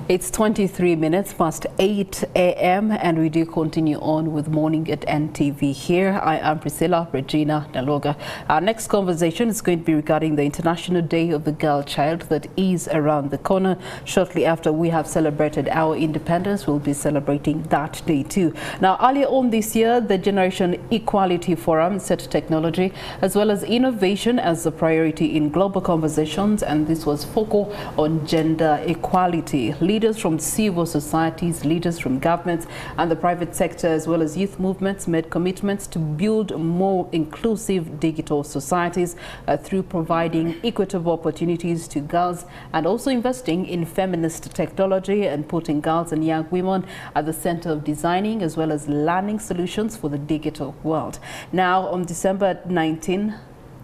It's 23 minutes past 8 a.m. and we do continue on with Morning at NTV here. I am Priscilla Regina Naloga. Our next conversation is going to be regarding the International Day of the Girl Child that is around the corner. Shortly after we have celebrated our independence, we'll be celebrating that day too. Now, earlier on this year, the Generation Equality Forum set technology as well as innovation as a priority in global conversations, and this was focal on gender equality. Leaders from civil societies, leaders from governments and the private sector, as well as youth movements, made commitments to build more inclusive digital societies through providing equitable opportunities to girls and also investing in feminist technology and putting girls and young women at the center of designing as well as learning solutions for the digital world. Now, on December 19,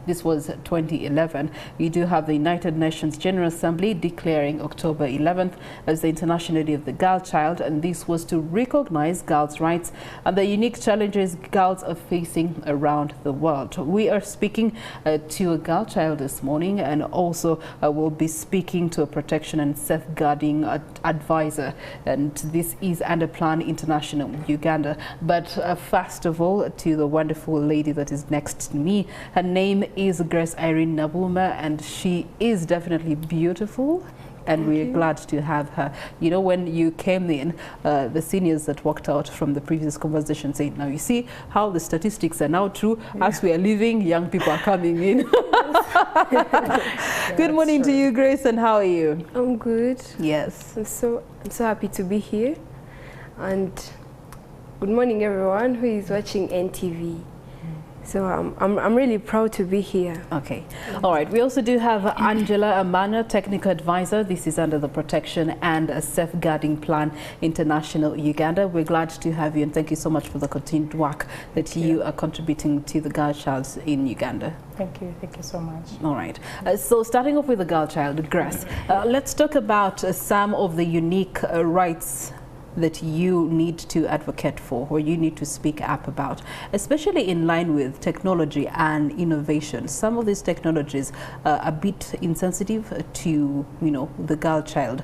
this was 2011. We do have the United Nations General Assembly declaring October 11th as the International Day of the Girl Child, and this was to recognize girls' rights and the unique challenges girls are facing around the world. We are speaking to a girl child this morning, and also we'll be speaking to a protection and safeguarding advisor, and this is under Plan International Uganda. But first of all, to the wonderful lady that is next to me. Her name is Grace Irene Nabuma, and she is definitely beautiful, and we're glad to have her. You know, when you came in, the seniors that walked out from the previous conversation said, now you see how the statistics are now true. As we are leaving, young people are coming in. Good morning to you, Grace, and how are you? I'm good. Yes. I'm so happy to be here, and good morning everyone who is watching NTV. So I'm really proud to be here. Okay. All right. We also do have Angela Amana, Technical Advisor. This is under the Protection and Safeguarding Plan International Uganda. We're glad to have you, and thank you so much for the continued work that you are contributing to the girl child in Uganda. Thank you so much. All right. So starting off with the girl child, Grace, let's talk about some of the unique rights that you need to advocate for, or you need to speak up about, especially in line with technology and innovation. Some of these technologies are a bit insensitive to, you know, the girl child.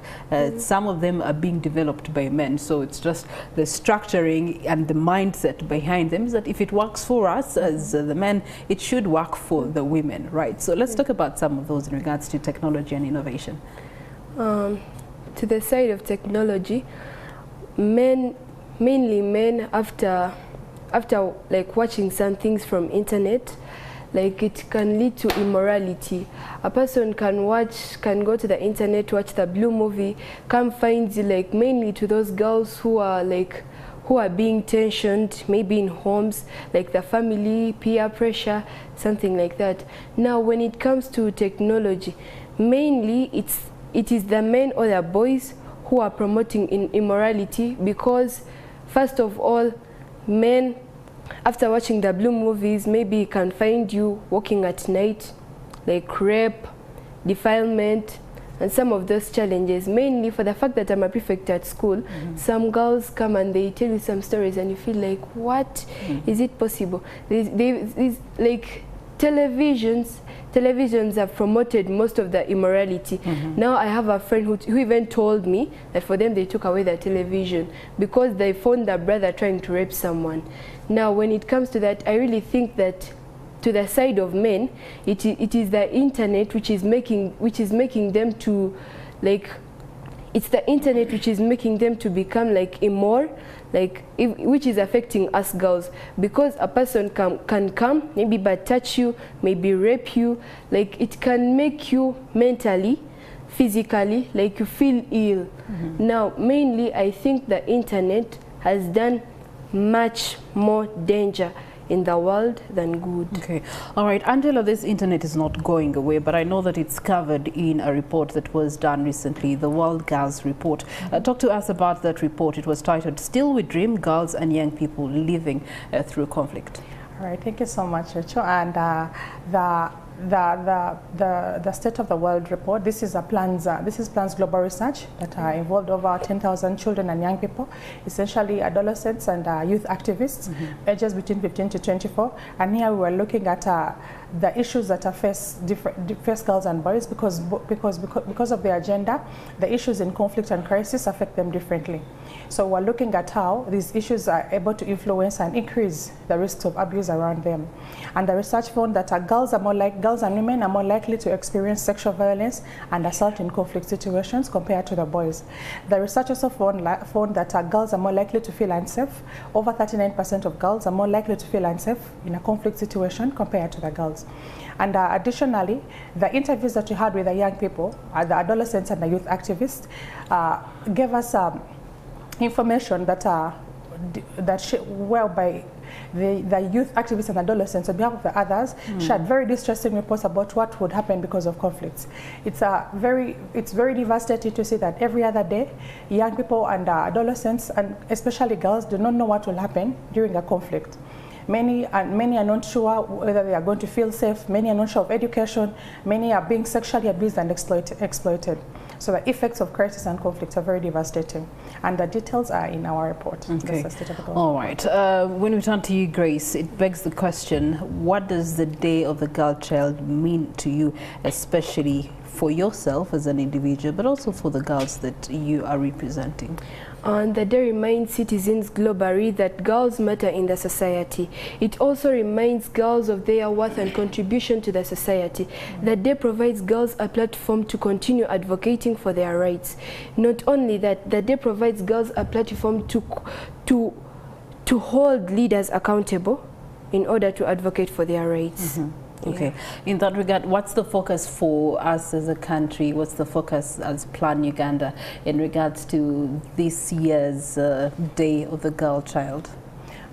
Some of them are being developed by men, so it's just the structuring and the mindset behind them is that if it works for us as the men, it should work for the women, right? So let's talk about some of those in regards to technology and innovation. To the side of technology, mainly men, after like watching some things from internet, like it can lead to immorality. A person can go to the internet, watch the blue movie, come find like mainly to those girls who are being tensioned, maybe in homes, like the family, peer pressure, something like that. Now when it comes to technology, mainly it is the men or the boys who are promoting immorality, because first of all, men, after watching the blue movies, maybe can find you walking at night, like rape, defilement, and some of those challenges. Mainly for the fact that I'm a prefect at school, some girls come and they tell you some stories and you feel like, what? Is it possible? These like televisions have promoted most of the immorality. Now I have a friend who even told me that for them they took away the television because they found their brother trying to rape someone. Now when it comes to that, I really think that to the side of men, it is the internet which is making them to like, it's the internet which is making them to become like immoral, like which is affecting us girls, because a person can come, maybe but touch you, maybe rape you, like it can make you mentally, physically, like you feel ill. Now mainly I think the internet has done much more danger in the world than good. Okay. All right, Angela, this internet is not going away, but I know that it's covered in a report that was done recently, the World Girls Report. Talk to us about that report. It was titled, Still We Dream, Girls and Young People Living Through Conflict. All right, thank you so much, Rachel. And the State of the World report, this is Plan's global research that involved over 10,000 children and young people, essentially adolescents and youth activists, ages between 15 to 24. And here we were looking at the issues that face girls and boys because of their gender. The issues in conflict and crisis affect them differently. So we're looking at how these issues are able to influence and increase the risks of abuse around them. And the research found that girls and women are more likely to experience sexual violence and assault in conflict situations compared to the boys. The research also found that girls are more likely to feel unsafe. Over 39% of girls are more likely to feel unsafe in a conflict situation compared to the girls. And additionally, the interviews that we had with the young people, the adolescents and the youth activists, gave us information whereby the youth activists and adolescents, on behalf of the others, shared very distressing reports about what would happen because of conflicts. It's very devastating to see that every other day, young people and adolescents, and especially girls, do not know what will happen during a conflict. Many are not sure whether they are going to feel safe. Many are not sure of education. Many are being sexually abused and exploited. So the effects of crisis and conflict are very devastating. And the details are in our report. Okay. All right. When we turn to you, Grace, it begs the question, what does the Day of the Girl Child mean to you, especially for yourself as an individual, but also for the girls that you are representing? And the day reminds citizens globally that girls matter in the society. It also reminds girls of their worth and contribution to the society. The day provides girls a platform to continue advocating for their rights. Not only that, the day provides girls a platform to hold leaders accountable in order to advocate for their rights. Okay. In that regard, what's the focus for us as a country? What's the focus as Plan Uganda in regards to this year's Day of the Girl Child?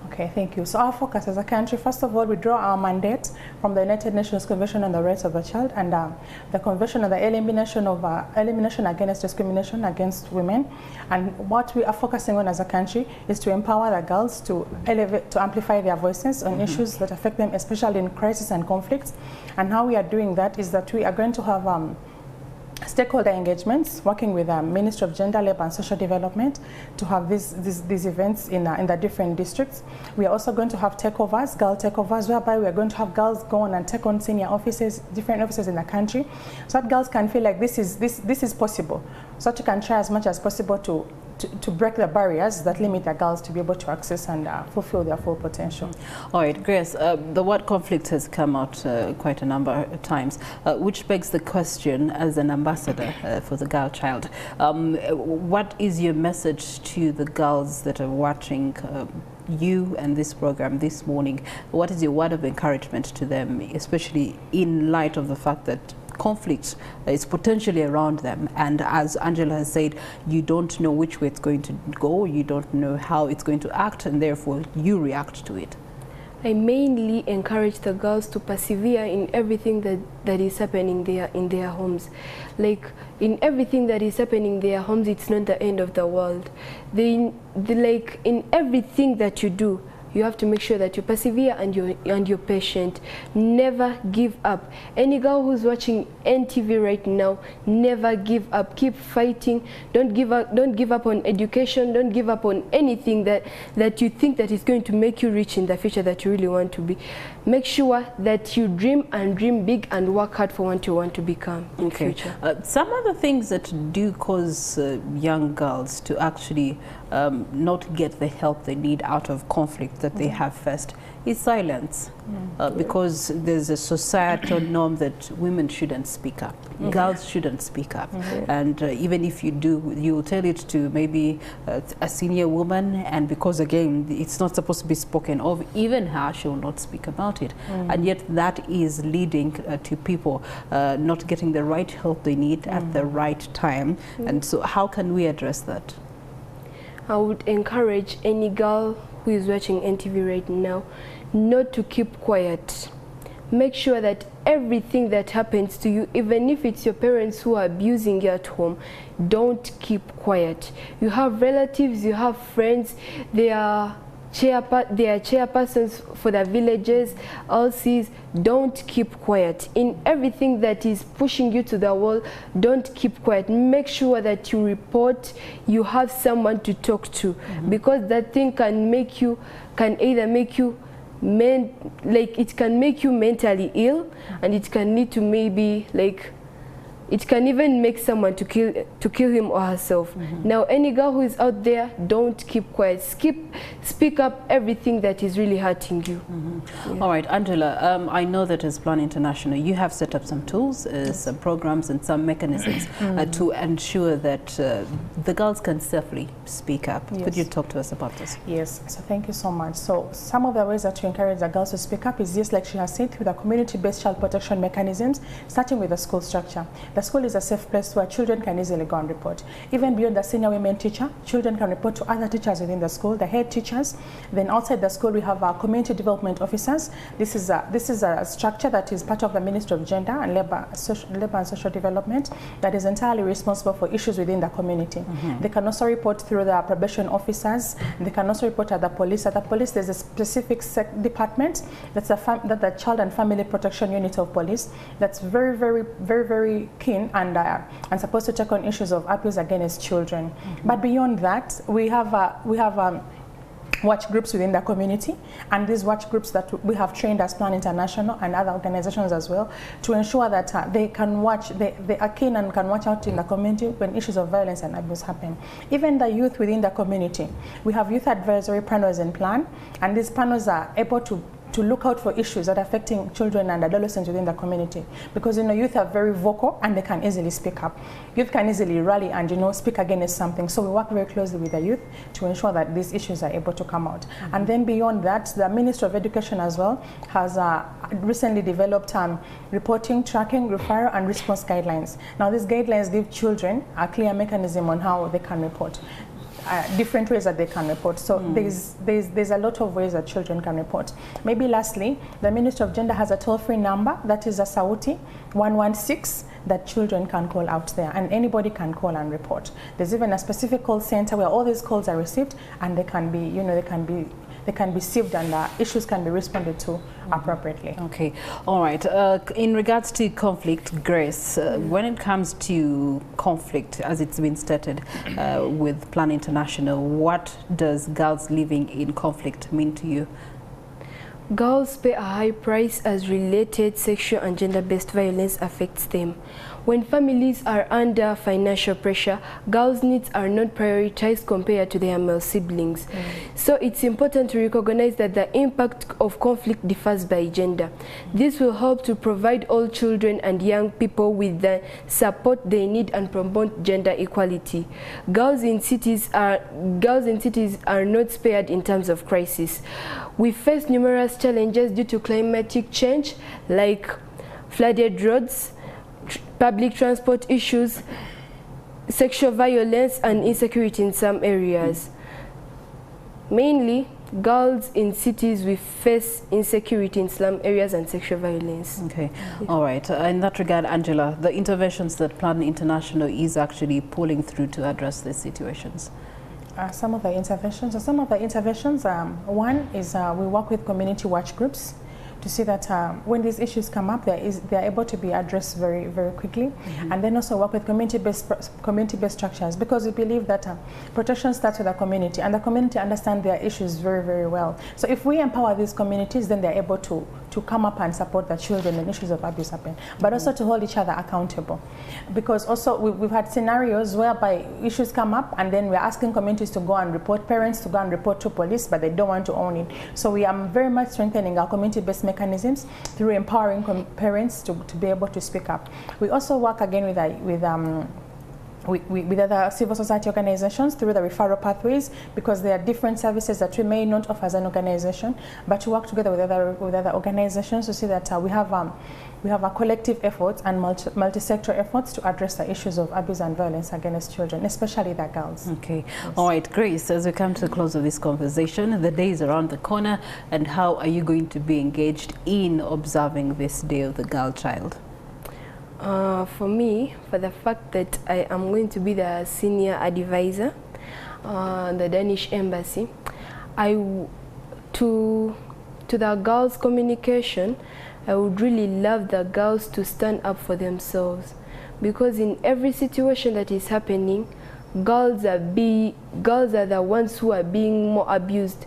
Okay, thank you. So our focus as a country, first of all, we draw our mandate from the United Nations Convention on the Rights of the Child and the Convention on the Elimination Against Discrimination Against Women. And what we are focusing on as a country is to empower the girls to amplify their voices on issues that affect them, especially in crisis and conflicts. And how we are doing that is that we are going to have stakeholder engagements, working with the Ministry of Gender, Labour and Social Development to have these events in the different districts. We are also going to have takeovers, girl takeovers, whereby we are going to have girls go on and take on senior offices, different offices in the country, so that girls can feel like this is possible, so that you can try as much as possible to break the barriers that limit the girls to be able to access and fulfill their full potential. All right, Grace, the word conflict has come out quite a number of times, which begs the question, as an ambassador for the Girl Child, what is your message to the girls that are watching you and this program this morning? What is your word of encouragement to them, especially in light of the fact that conflict is potentially around them, and as Angela has said, you don't know which way it's going to go, you don't know how it's going to act, and therefore you react to it? I mainly encourage the girls to persevere in everything that is happening there in their homes. Like, in everything that is happening in their homes, it's not the end of the world. Like, in everything that you do, you have to make sure that you persevere and you're patient. Never give up. Any girl who's watching NTV right now, never give up. Keep fighting. Don't give up. Don't give up on education. Don't give up on anything that you think that is going to make you rich in the future that you really want to be. Make sure that you dream and dream big and work hard for what you want to become in the future. Some other things that do cause young girls to actually not get the help they need out of conflict that they have first is silence, because there's a societal norm that women shouldn't speak up, girls shouldn't speak up, and even if you do, you will tell it to maybe a senior woman, and because again it's not supposed to be spoken of, even her, she will not speak about it, and yet that is leading to people not getting the right help they need at the right time. And so how can we address that? I would encourage any girl who is watching NTV right now not to keep quiet. Make sure that everything that happens to you, even if it's your parents who are abusing you at home, don't keep quiet. You have relatives, you have friends, they are chairpersons for the villages, LCs. Don't keep quiet. In everything that is pushing you to the wall, don't keep quiet. Make sure that you report, you have someone to talk to, because that thing can either make you it can make you mentally ill, and it can lead to maybe it can even make someone to kill him or herself. Now, any girl who is out there, don't keep quiet. Speak up everything that is really hurting you. Yeah. All right, Angela, I know that as Plan International, you have set up some tools, some programs and some mechanisms to ensure that the girls can safely speak up. Yes. Could you talk to us about this? Yes, so thank you so much. So some of the ways that you encourage the girls to speak up is just like she has said, through the community-based child protection mechanisms, starting with the school structure. The school is a safe place where children can easily go and report. Even beyond the senior women teacher, children can report to other teachers within the school, the head teachers. Then outside the school, we have our community development officers. This is a structure that is part of the Ministry of Gender and Labor and Social Development that is entirely responsible for issues within the community. They can also report through the probation officers. They can also report at the police. At the police, there's a specific department that's the Child and Family Protection Unit of Police that's very, very, very, very keen and supposed to take on issues of abuse against children. But beyond that, we have watch groups within the community, and these watch groups that we have trained as Plan International and other organizations as well to ensure that they can watch, they are keen and can watch out in the community when issues of violence and abuse happen. Even the youth within the community, we have youth advisory panels in Plan, and these panels are able to look out for issues that are affecting children and adolescents within the community, because youth are very vocal and they can easily speak up. Youth can easily rally and speak against something. So we work very closely with the youth to ensure that these issues are able to come out. And then beyond that, the Ministry of Education as well has recently developed reporting, tracking, referral and response guidelines. Now these guidelines give children a clear mechanism on how they can report. Different ways that they can report. So there's a lot of ways that children can report. Maybe lastly, the Ministry of Gender has a toll-free number that is a Sauti 116 that children can call out there, and anybody can call and report. There's even a specific call center where all these calls are received, and they can be, they can be saved, and issues can be responded to appropriately. Okay, all right. In regards to conflict, Grace, when it comes to conflict, as it's been stated with Plan International, what does girls living in conflict mean to you? Girls pay a high price as related sexual and gender-based violence affects them. When families are under financial pressure, girls' needs are not prioritized compared to their male siblings. So it's important to recognize that the impact of conflict differs by gender. This will help to provide all children and young people with the support they need and promote gender equality. Girls in cities are not spared in terms of crisis. We face numerous challenges due to climatic change, like flooded roads, public transport issues, sexual violence and insecurity in some areas. Mainly, girls in cities we face insecurity in slum areas and sexual violence. Okay, all right. In that regard, Angela, the interventions that Plan International is actually pulling through to address these situations. Some of the interventions, one is we work with community watch groups to see that when these issues come up, they're able to be addressed very, very quickly. And then also work with community-based structures, because we believe that protection starts with the community, and the community understand their issues very, very well. So if we empower these communities, then they're able to come up and support the children when issues of abuse happen, but also to hold each other accountable. Because also we've had scenarios whereby issues come up and then we're asking communities to go and report, parents to go and report to police, but they don't want to own it. So we are very much strengthening our community-based mechanisms through empowering parents to be able to speak up. We also work again with other civil society organizations through the referral pathways, because there are different services that we may not offer as an organization, but to work together with other organizations to see that we have a collective efforts and multi-sector efforts to address the issues of abuse and violence against children, especially the girls. Okay. Yes. All right, Grace, as we come to the close of this conversation, the day is around the corner, and how are you going to be engaged in observing this Day of the Girl Child? For me, for the fact that I am going to be the senior advisor the Danish embassy, to the girls' communication, I would really love the girls to stand up for themselves, because in every situation that is happening, girls are the ones who are being more abused,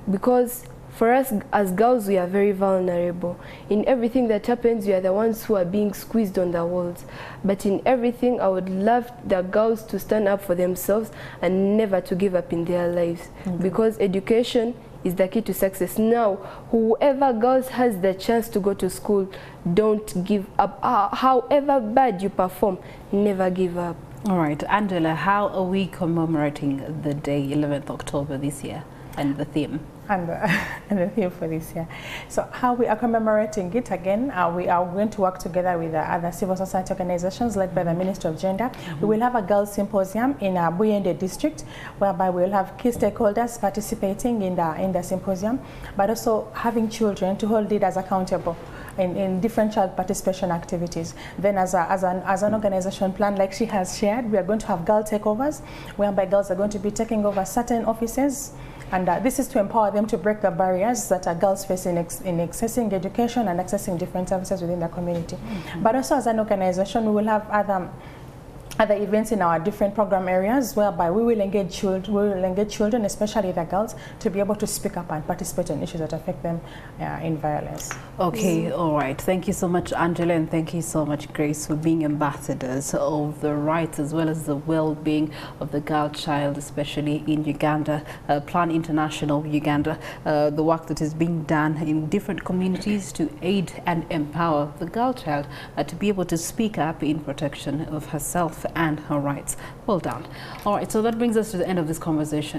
because For us as girls, we are very vulnerable. In everything that happens, we are the ones who are being squeezed on the walls. But in everything, I would love the girls to stand up for themselves and never to give up in their lives. Because education is the key to success. Now, whoever girls has the chance to go to school, don't give up. However bad you perform, never give up. All right, Angela, how are we commemorating the day 11th October this year and the theme? And the theme for this year. So how we are commemorating it again, we are going to work together with other civil society organizations led by the Ministry of Gender. We will have a girls symposium in Buyende district, whereby we will have key stakeholders participating in the symposium, but also having children to hold leaders accountable in different child participation activities. Then as an organization plan, like she has shared, we are going to have girl takeovers, whereby girls are going to be taking over certain offices. And this is to empower them to break the barriers that girls face in accessing education and accessing different services within the community. But also as an organization, we will have other events in our different program areas, whereby we will engage children, especially the girls, to be able to speak up and participate in issues that affect them in violence. Okay, all right. Thank you so much, Angela, and thank you so much, Grace, for being ambassadors of the rights as well as the well-being of the girl child, especially in Uganda, Plan International Uganda, the work that is being done in different communities to aid and empower the girl child to be able to speak up in protection of herself and her rights. Well done. All right, so that brings us to the end of this conversation.